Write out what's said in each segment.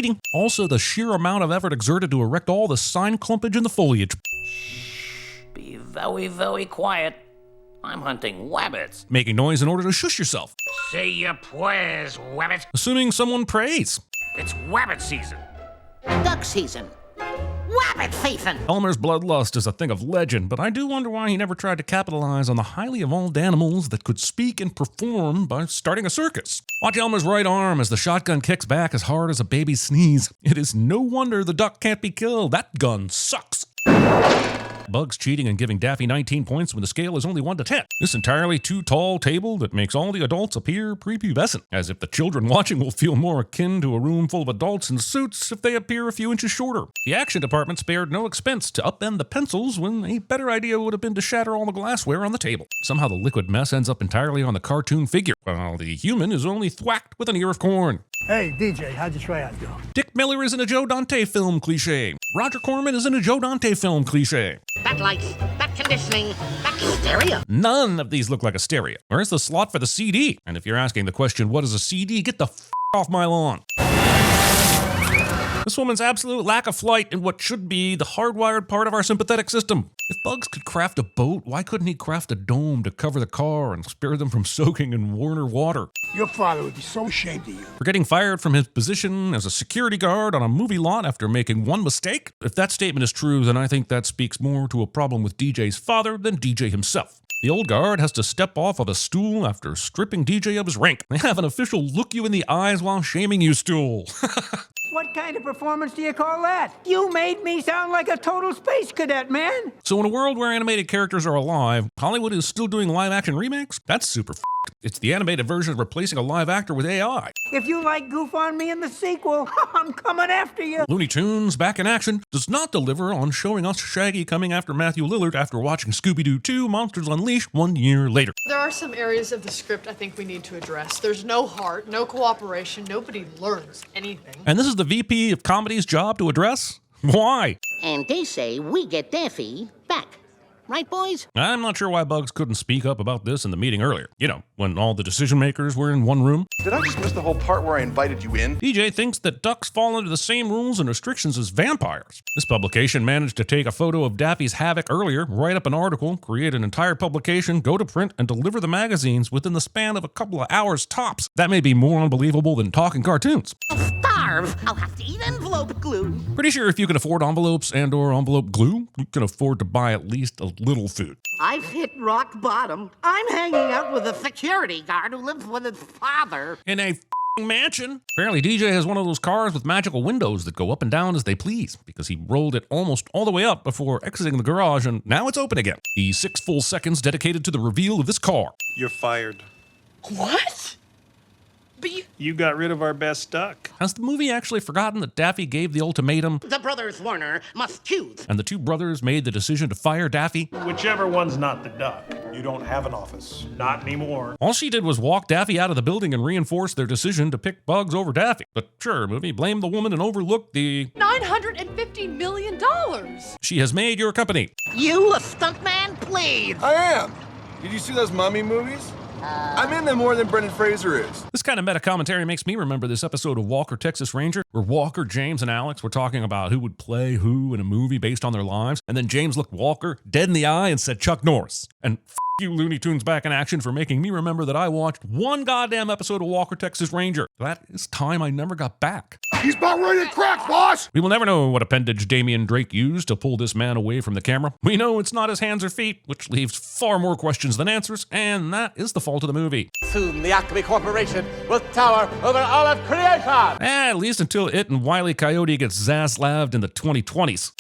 treating. Also, the sheer amount of effort exerted to erect all the sign clumpage in the foliage. Be very, very quiet. I'm hunting wabbits. Making noise in order to shush yourself. Say your prayers, wabbit. Assuming someone prays. It's wabbit season. Duck season. Wabbit season. Elmer's bloodlust is a thing of legend, but I do wonder why he never tried to capitalize on the highly evolved animals that could speak and perform by starting a circus. Watch Elmer's right arm as the shotgun kicks back as hard as a baby's sneeze. It is no wonder the duck can't be killed. That gun sucks. Bugs cheating and giving Daffy 19 points when the scale is only 1 to 10. This entirely too tall table that makes all the adults appear prepubescent, as if the children watching will feel more akin to a room full of adults in suits if they appear a few inches shorter. The action department spared no expense to upend the pencils when a better idea would have been to shatter all the glassware on the table. Somehow the liquid mess ends up entirely on the cartoon figure, while the human is only thwacked with an ear of corn. Hey, DJ, how'd your tryout go? Dick Miller is in a Joe Dante film cliché. Roger Corman is in a Joe Dante film cliché. That lights, that conditioning, that stereo. None of these look like a stereo. Where's the slot for the CD? And if you're asking the question, what is a CD? Get the f*** off my lawn. This woman's absolute lack of flight in what should be the hardwired part of our sympathetic system. If Bugs could craft a boat, why couldn't he craft a dome to cover the car and spare them from soaking in Warner water? Your father would be so ashamed of you. For getting fired from his position as a security guard on a movie lot after making one mistake? If that statement is true, then I think that speaks more to a problem with DJ's father than DJ himself. The old guard has to step off of a stool after stripping DJ of his rank. They have an official look you in the eyes while shaming you stool. What kind of performance do you call that? You made me sound like a total space cadet, man. So in a world where animated characters are alive, Hollywood is still doing live-action remakes? That's super f***ed. It's the animated version replacing a live actor with AI. If you like Goof on Me in the sequel, I'm coming after you. Looney Tunes, back in action, does not deliver on showing us Shaggy coming after Matthew Lillard after watching Scooby-Doo 2 Monsters Unleashed 1 year later. There are some areas of the script I think we need to address. There's no heart, no cooperation, nobody learns anything. And this is the VP of Comedy's job to address? Why? And they say we get Daffy back. Right, boys? I'm not sure why Bugs couldn't speak up about this in the meeting earlier. You know, when all the decision makers were in one room. Did I just miss the whole part where I invited you in? DJ thinks that ducks fall under the same rules and restrictions as vampires. This publication managed to take a photo of Daffy's havoc earlier, write up an article, create an entire publication, go to print, and deliver the magazines within the span of a couple of hours tops. That may be more unbelievable than talking cartoons. I'll starve. I'll have to eat envelope glue. Pretty sure if you can afford envelopes and or envelope glue, you can afford to buy at least a little food. I've hit rock bottom. I'm hanging out with a security guard who lives with his father. In a f***ing mansion. Apparently DJ has one of those cars with magical windows that go up and down as they please, because he rolled it almost all the way up before exiting the garage, and now it's open again. The 6 full seconds dedicated to the reveal of this car. You're fired. What? But You got rid of our best duck. Has the movie actually forgotten that Daffy gave the ultimatum, The brothers Warner must choose. and the two brothers made the decision to fire Daffy? Whichever one's not the duck. You don't have an office. Not anymore. All she did was walk Daffy out of the building and reinforce their decision to pick Bugs over Daffy. But sure, movie, blame the woman and overlook the... $950 million. She has made your company. You a stuntman, please. I am. Did you see those mummy movies? I'm in them more than Brendan Fraser is. This kind of meta-commentary makes me remember this episode of Walker, Texas Ranger, where Walker, James, and Alex were talking about who would play who in a movie based on their lives, and then James looked Walker dead in the eye and said Chuck Norris. And f*** you, Looney Tunes back in action, for making me remember that I watched one goddamn episode of Walker, Texas Ranger. That is time I never got back. He's about ready to crack, boss! We will never know what appendage Damian Drake used to pull this man away from the camera. We know it's not his hands or feet, which leaves far more questions than answers, and that is the fault of the movie. Soon the Acme Corporation will tower over all of creation! At least until it and Wile E. Coyote gets Zaslaved in the 2020s.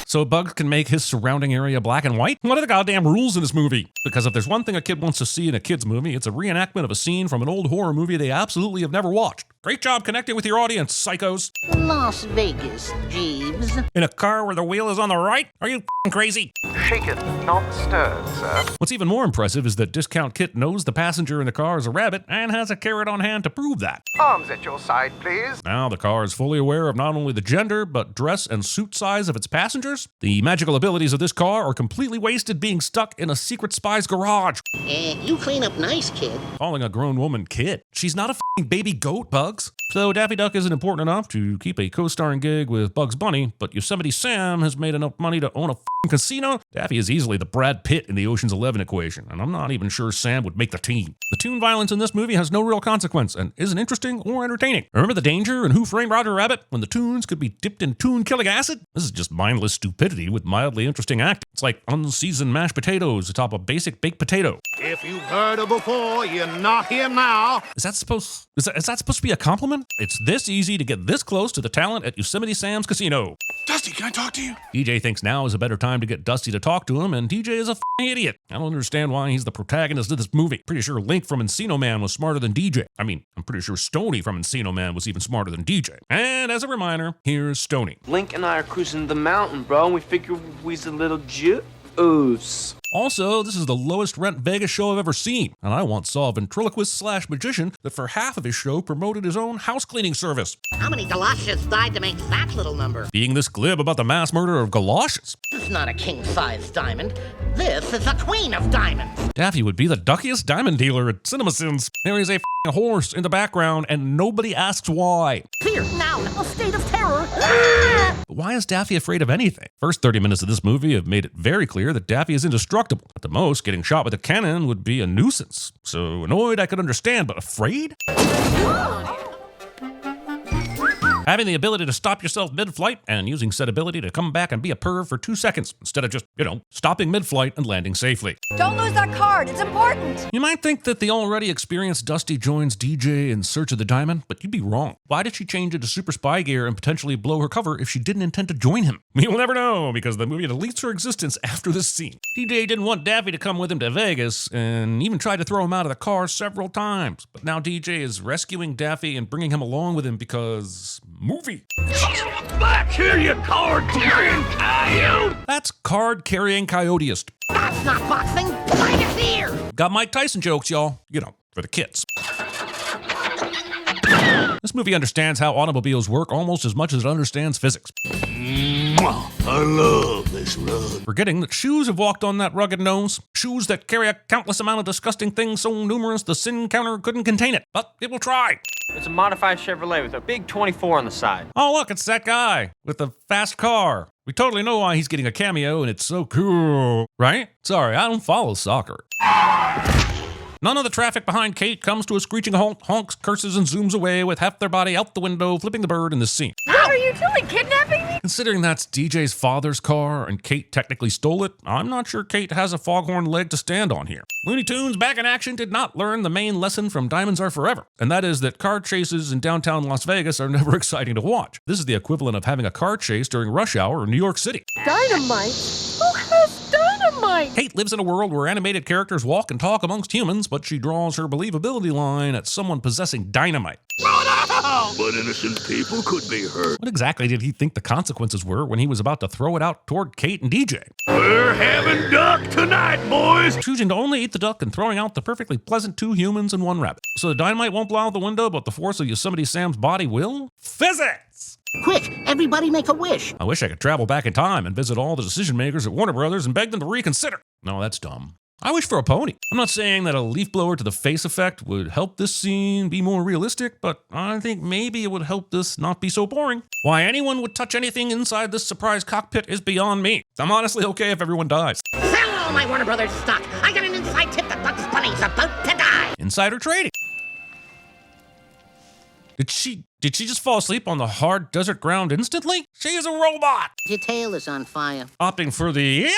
So Bugs can make his surrounding area black and white? What are the goddamn rules in this movie? Because if there's one thing a kid wants to see in a kid's movie, it's a reenactment of a scene from an old horror movie they absolutely have never watched. Great job connecting with your audience, psychos. Las Vegas, Jeeves. In a car where the wheel is on the right? Are you f***ing crazy? Shaken, not stirred, sir. What's even more impressive is that Discount Kit knows the passenger in the car is a rabbit and has a carrot on hand to prove that. Arms at your side, please. Now the car is fully aware of not only the gender, but dress and suit size of its passengers. The magical abilities of this car are completely wasted being stuck in a secret spy's garage. You clean up nice, kid. Calling a grown woman kid. She's not a f***ing baby goat, Bug. Bugs. So Daffy Duck isn't important enough to keep a co-starring gig with Bugs Bunny, but Yosemite Sam has made enough money to own a casino. Daffy is easily the Brad Pitt in the Ocean's 11 equation, and I'm not even sure Sam would make the team. The toon violence in this movie has no real consequence and isn't interesting or entertaining. Remember the danger in Who Framed Roger Rabbit when the toons could be dipped in toon-killing acid? This is just mindless stupidity with mildly interesting acting. It's like unseasoned mashed potatoes atop a basic baked potato. If you've heard her before, you're not here now. Is that supposed to be a compliment? It's this easy to get this close to the talent at Yosemite Sam's casino. Dusty, can I talk to you? DJ thinks now is a better time to get Dusty to talk to him, and DJ is a f***ing idiot. I don't understand why he's the protagonist of this movie. Pretty sure Link from Encino Man was smarter than DJ. I mean, I'm pretty sure Stoney from Encino Man was even smarter than DJ. And as a reminder, here's Stoney. Link and I are cruising the mountain, bro, and we figure we's a little juice. Also, this is the lowest rent Vegas show I've ever seen, and I once saw a ventriloquist/magician that for half of his show promoted his own house cleaning service. How many galoshes died to make that little number? Being this glib about the mass murder of galoshes. This is not a king-size diamond. This is a queen of diamonds. Daffy would be the duckiest diamond dealer at CinemaSins. There is a horse in the background, and nobody asks why. Fear now, a state of terror. But why is Daffy afraid of anything? First 30 minutes of this movie have made it very clear that Daffy is indestructible. At the most, getting shot with a cannon would be a nuisance. So annoyed I could understand, but afraid? Having the ability to stop yourself mid-flight and using said ability to come back and be a perv for 2 seconds instead of just, stopping mid-flight and landing safely. Don't lose that card, it's important. You might think that the already experienced Dusty joins DJ in search of the diamond, but you'd be wrong. Why did she change into super spy gear and potentially blow her cover if she didn't intend to join him? We will never know because the movie deletes her existence after this scene. DJ didn't want Daffy to come with him to Vegas and even tried to throw him out of the car several times. But now DJ is rescuing Daffy and bringing him along with him because movie. Back here, you card-carrying coyote! That's card-carrying coyoteist. That's not boxing. Right is here. Got Mike Tyson jokes, y'all. For the kids. This movie understands how automobiles work almost as much as it understands physics. I love this rug. Forgetting that shoes have walked on that rugged nose. Shoes that carry a countless amount of disgusting things so numerous the sin counter couldn't contain it. But it will try. It's a modified Chevrolet with a big 24 on the side. Oh, look, it's that guy with the fast car. We totally know why he's getting a cameo, and it's so cool, right? Sorry, I don't follow soccer. None of the traffic behind Kate comes to a screeching halt, honks, curses, and zooms away with half their body out the window, flipping the bird in this scene. What are you doing, kidnapping me? Considering that's DJ's father's car and Kate technically stole it, I'm not sure Kate has a foghorn leg to stand on here. Looney Tunes back in action did not learn the main lesson from Diamonds Are Forever, and that is that car chases in downtown Las Vegas are never exciting to watch. This is the equivalent of having a car chase during rush hour in New York City. Dynamite? Who has dynamite? Kate lives in a world where animated characters walk and talk amongst humans, but she draws her believability line at someone possessing dynamite. But innocent people could be hurt. What exactly did he think the consequences were when he was about to throw it out toward Kate and DJ? We're having duck tonight, boys. Choosing to only eat the duck and throwing out the perfectly pleasant 2 humans and 1 rabbit. So the dynamite won't blow out the window, but the force of Yosemite Sam's body will? Physics! Quick, everybody make a wish. I wish I could travel back in time and visit all the decision makers at Warner Brothers and beg them to reconsider. No, that's dumb. I wish for a pony. I'm not saying that a leaf blower to the face effect would help this scene be more realistic, but I think maybe it would help this not be so boring. Why anyone would touch anything inside this surprise cockpit is beyond me. I'm honestly okay if everyone dies. Sell all my Warner Brothers stock. I got an inside tip that Bugs Bunny's about to die. Insider trading. Did she just fall asleep on the hard desert ground instantly? She is a robot! Your tail is on fire. Opting for the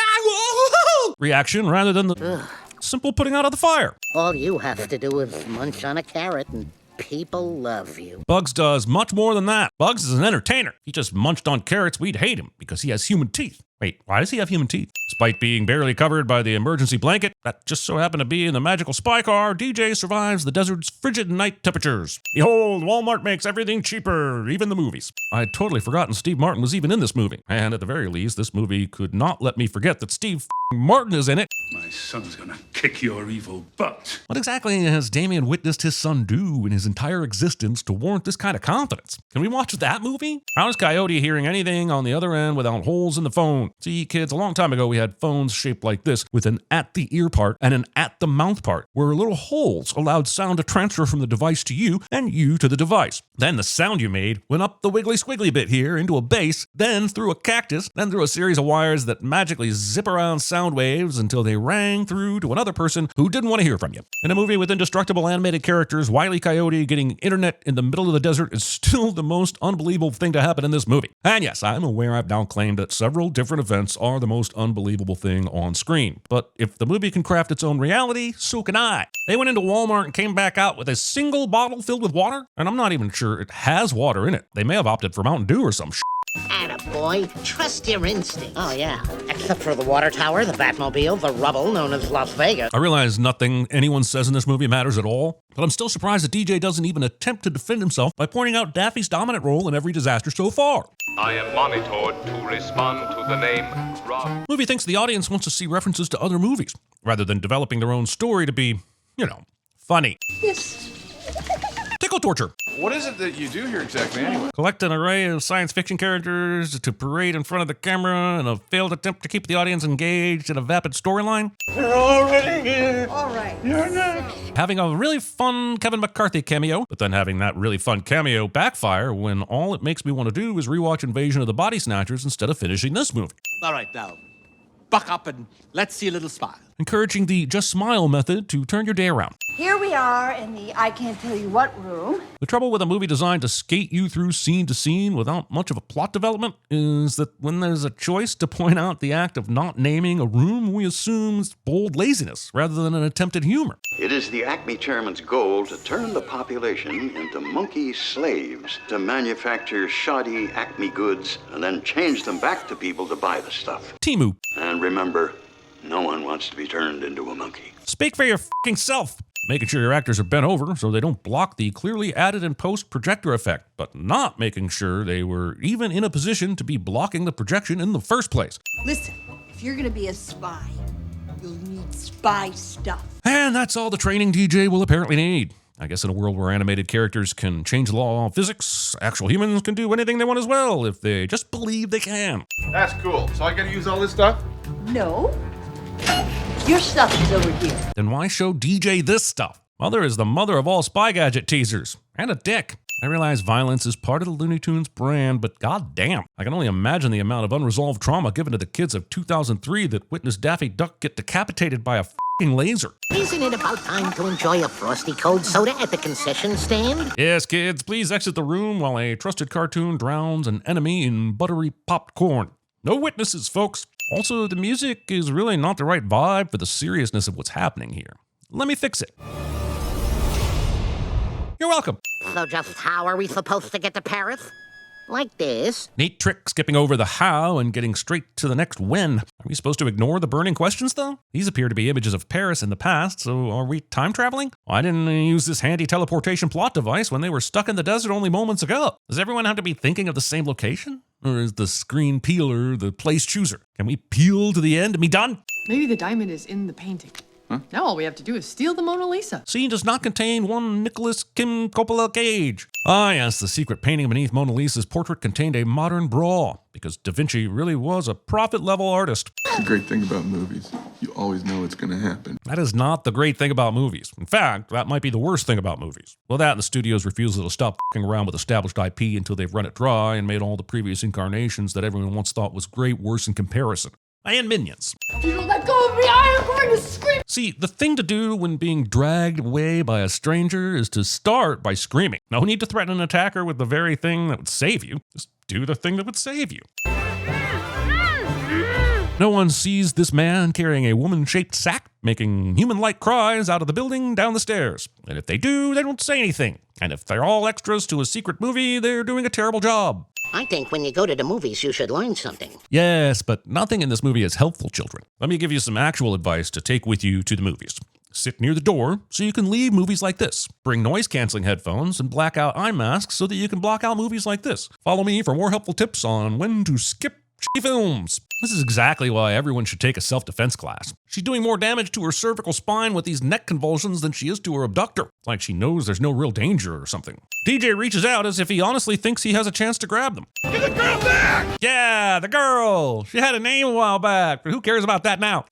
reaction rather than the simple putting out of the fire. All you have to do is munch on a carrot and people love you. Bugs does much more than that. Bugs is an entertainer. If he just munched on carrots, we'd hate him because he has human teeth. Wait, why does he have human teeth? Despite being barely covered by the emergency blanket that just so happened to be in the magical spy car, DJ survives the desert's frigid night temperatures. Behold, Walmart makes everything cheaper, even the movies. I'd totally forgotten Steve Martin was even in this movie. And at the very least, this movie could not let me forget that Steve Martin is in it. My son's gonna kick your evil butt. What exactly has Damien witnessed his son do in his entire existence to warrant this kind of confidence? Can we watch that movie? How is Coyote hearing anything on the other end without holes in the phone? See, kids, a long time ago we we had phones shaped like this with an at the ear part and an at the mouth part, where little holes allowed sound to transfer from the device to you and you to the device. Then the sound you made went up the wiggly squiggly bit here into a bass, then through a cactus, then through a series of wires that magically zip around sound waves until they rang through to another person who didn't want to hear from you. In a movie with indestructible animated characters, Wile E. Coyote getting internet in the middle of the desert is still the most unbelievable thing to happen in this movie. And yes, I'm aware I've now claimed that several different events are the most unbelievable thing on screen. But if the movie can craft its own reality, so can I. They went into Walmart and came back out with a single bottle filled with water, and I'm not even sure it has water in it. They may have opted for Mountain Dew or some shit. Attaboy, trust your instinct. Oh, yeah. Except for the water tower, the Batmobile, the rubble known as Las Vegas. I realize nothing anyone says in this movie matters at all, but I'm still surprised that DJ doesn't even attempt to defend himself by pointing out Daffy's dominant role in every disaster so far. I am monitored to respond to the name Rob. Movie thinks the audience wants to see references to other movies, rather than developing their own story to be, funny. Yes. Tickle torture. What is it that you do here exactly anyway? Collect an array of science fiction characters to parade in front of the camera in a failed attempt to keep the audience engaged in a vapid storyline. They're already here. All right. You're next. Having a really fun Kevin McCarthy cameo, but then having that really fun cameo backfire when all it makes me want to do is rewatch Invasion of the Body Snatchers instead of finishing this movie. All right, now, buck up and let's see a little smile. Encouraging the just smile method to turn your day around. Here we are in the I can't tell you what room. The trouble with a movie designed to skate you through scene to scene without much of a plot development is that when there's a choice to point out the act of not naming a room, we assume it's bold laziness rather than an attempt at humor. It is the Acme chairman's goal to turn the population into monkey slaves to manufacture shoddy Acme goods and then change them back to people to buy the stuff. Timu. And remember, no one wants to be turned into a monkey. Speak for your fucking self. Making sure your actors are bent over so they don't block the clearly added in post projector effect, but not making sure they were even in a position to be blocking the projection in the first place. Listen, if you're gonna be a spy, you'll need spy stuff. And that's all the training DJ will apparently need. I guess in a world where animated characters can change the law of physics, actual humans can do anything they want as well if they just believe they can. That's cool. So I gotta use all this stuff? No. Your stuff is over here. Then why show DJ this stuff? Mother is the mother of all spy gadget teasers. And a dick. I realize violence is part of the Looney Tunes brand, but goddamn, I can only imagine the amount of unresolved trauma given to the kids of 2003 that witnessed Daffy Duck get decapitated by a f***ing laser. Isn't it about time to enjoy a Frosty Cold soda at the concession stand? Yes, kids, please exit the room while a trusted cartoon drowns an enemy in buttery popped corn. No witnesses, folks. Also, the music is really not the right vibe for the seriousness of what's happening here. Let me fix it. You're welcome. So just how are we supposed to get to Paris? Like this? Neat trick skipping over the how and getting straight to the next when. Are we supposed to ignore the burning questions, though? These appear to be images of Paris in the past, so are we time traveling? Why didn't they use this handy teleportation plot device when they were stuck in the desert only moments ago? Does everyone have to be thinking of the same location? Or is the screen peeler the place chooser? Can we peel to the end and be done? Maybe the diamond is in the painting. Huh? Now all we have to do is steal the Mona Lisa. Scene does not contain one Nicholas Kim Coppola Cage. Ah yes, the secret painting beneath Mona Lisa's portrait contained a modern bra, because Da Vinci really was a prophet-level artist. The great thing about movies, you always know it's going to happen. That is not the great thing about movies. In fact, that might be the worst thing about movies. Well, that and the studio's refusal to stop f***ing around with established IP until they've run it dry and made all the previous incarnations that everyone once thought was great worse in comparison. And Minions. If you don't let go of me, I am going to scream. See, the thing to do when being dragged away by a stranger is to start by screaming. No need to threaten an attacker with the very thing that would save you. Just do the thing that would save you. No one sees this man carrying a woman-shaped sack, making human-like cries out of the building down the stairs. And if they do, they don't say anything. And if they're all extras to a secret movie, they're doing a terrible job. I think when you go to the movies, you should learn something. Yes, but nothing in this movie is helpful, children. Let me give you some actual advice to take with you to the movies. Sit near the door so you can leave movies like this. Bring noise-canceling headphones and blackout eye masks so that you can block out movies like this. Follow me for more helpful tips on when to skip She films. This is exactly why everyone should take a self-defense class. She's doing more damage to her cervical spine with these neck convulsions than she is to her abductor. It's like she knows there's no real danger or something. DJ reaches out as if he honestly thinks he has a chance to grab them. Get the girl back! Yeah, the girl! She had a name a while back, but who cares about that now?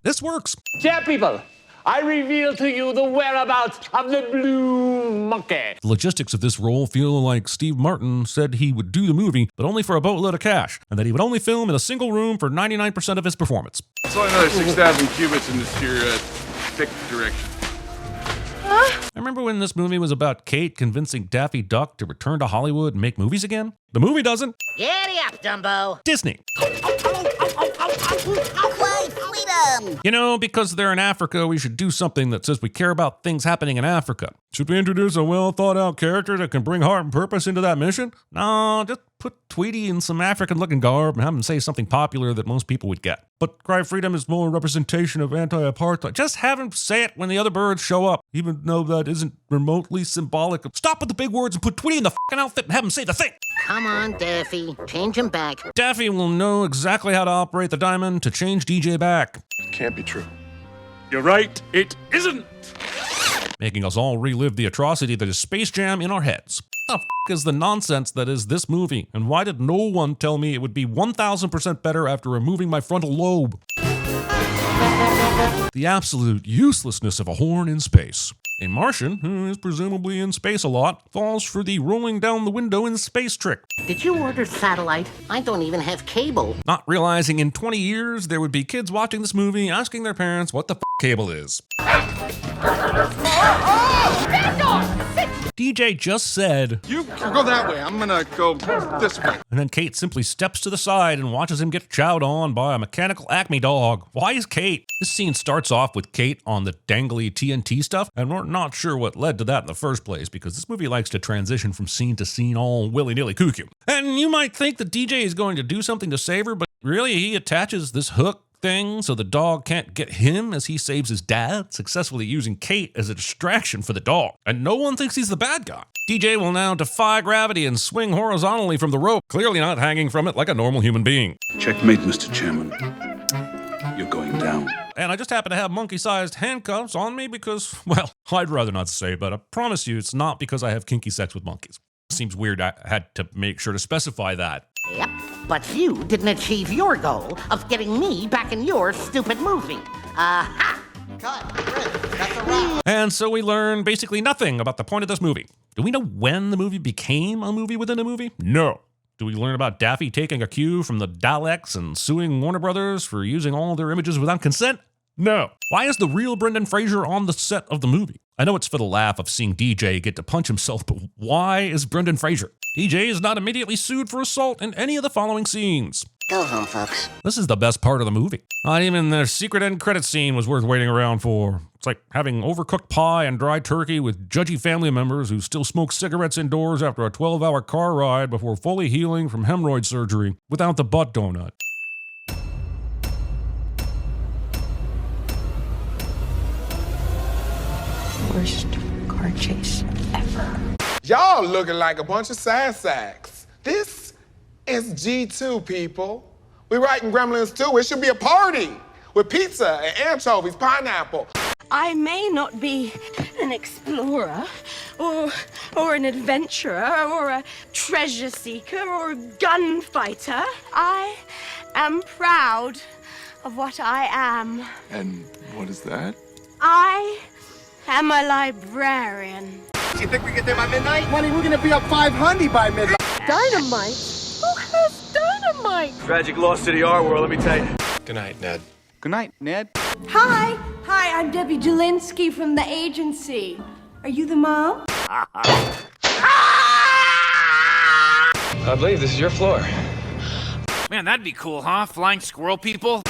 This works. Dear people, I reveal to you the whereabouts of the blue monkey. The logistics of this role feel like Steve Martin said he would do the movie, but only for a boatload of cash, and that he would only film in a single room for 99% of his performance. It's only another 6,000 cubits in this here thick direction. I remember when this movie was about Kate convincing Daffy Duck to return to Hollywood and make movies again? The movie doesn't. Giddy up, Dumbo. Disney. Freedom. You know, because they're in Africa, we should do something that says we care about things happening in Africa. Should we introduce a well-thought-out character that can bring heart and purpose into that mission? No, just put Tweety in some African-looking garb and have him say something popular that most people would get. But Cry Freedom is more a representation of anti-apartheid. Just have him say it when the other birds show up, even though that isn't remotely symbolic. Stop with the big words and put Tweety in the fucking outfit and have him say the thing. Come on, Daffy. Change him back. Daffy will know exactly how to operate the diamond to change DJ back. Can't be true. You're right, it isn't. Making us all relive the atrocity that is Space Jam in our heads. What the f is the nonsense that is this movie? And why did no one tell me it would be 1,000% better after removing my frontal lobe? The absolute uselessness of a horn in space. A Martian, who is presumably in space a lot, falls for the rolling down the window in space trick. Did you order satellite? I don't even have cable. Not realizing in 20 years there would be kids watching this movie asking their parents what the f cable is. DJ just said, You go that way. I'm gonna go this way. And then Kate simply steps to the side and watches him get chowed on by a mechanical Acme dog. Why is Kate? This scene starts off with Kate on the dangly TNT stuff, and we're not sure what led to that in the first place, because this movie likes to transition from scene to scene all willy-nilly cuckoo. And you might think the DJ is going to do something to save her, but really he attaches this hook thing so the dog can't get him as he saves his dad, successfully using Kate as a distraction for the dog. And no one thinks he's the bad guy. DJ will now defy gravity and swing horizontally from the rope, clearly not hanging from it like a normal human being. Checkmate, Mr. Chairman. You're going down. And I just happen to have monkey-sized handcuffs on me because, well, I'd rather not say, but I promise you it's not because I have kinky sex with monkeys. Seems weird I had to make sure to specify that. Yep, but you didn't achieve your goal of getting me back in your stupid movie. Aha! Cut. That's a wrap. And so we learn basically nothing about the point of this movie. Do we know when the movie became a movie within a movie? No. Do we learn about Daffy taking a cue from the Daleks and suing Warner Brothers for using all their images without consent? No. Why is the real Brendan Fraser on the set of the movie? I know it's for the laugh of seeing DJ get to punch himself, but why is Brendan Fraser? DJ is not immediately sued for assault in any of the following scenes. Go home, folks. This is the best part of the movie. Not even the secret end credit scene was worth waiting around for. It's like having overcooked pie and dry turkey with judgy family members who still smoke cigarettes indoors after a 12-hour car ride before fully healing from hemorrhoid surgery without the butt donut. Worst car chase ever. Y'all looking like a bunch of sad sacks. This is G2, people. We writing Gremlins 2. It should be a party with pizza and anchovies, pineapple. I may not be an explorer, or an adventurer, or a treasure seeker, or a gunfighter. I am proud of what I am. And what is that? I am a librarian. You think we get there by midnight? Honey, we're gonna be up 500 by midnight. Dynamite? Who has dynamite? Tragic loss to the art world, let me tell you. Good night, Ned. Good night, Ned. Hi, I'm Debbie Jelinski from the agency. Are you the mom? I believe this is your floor. Man, that'd be cool, huh? Flying squirrel people?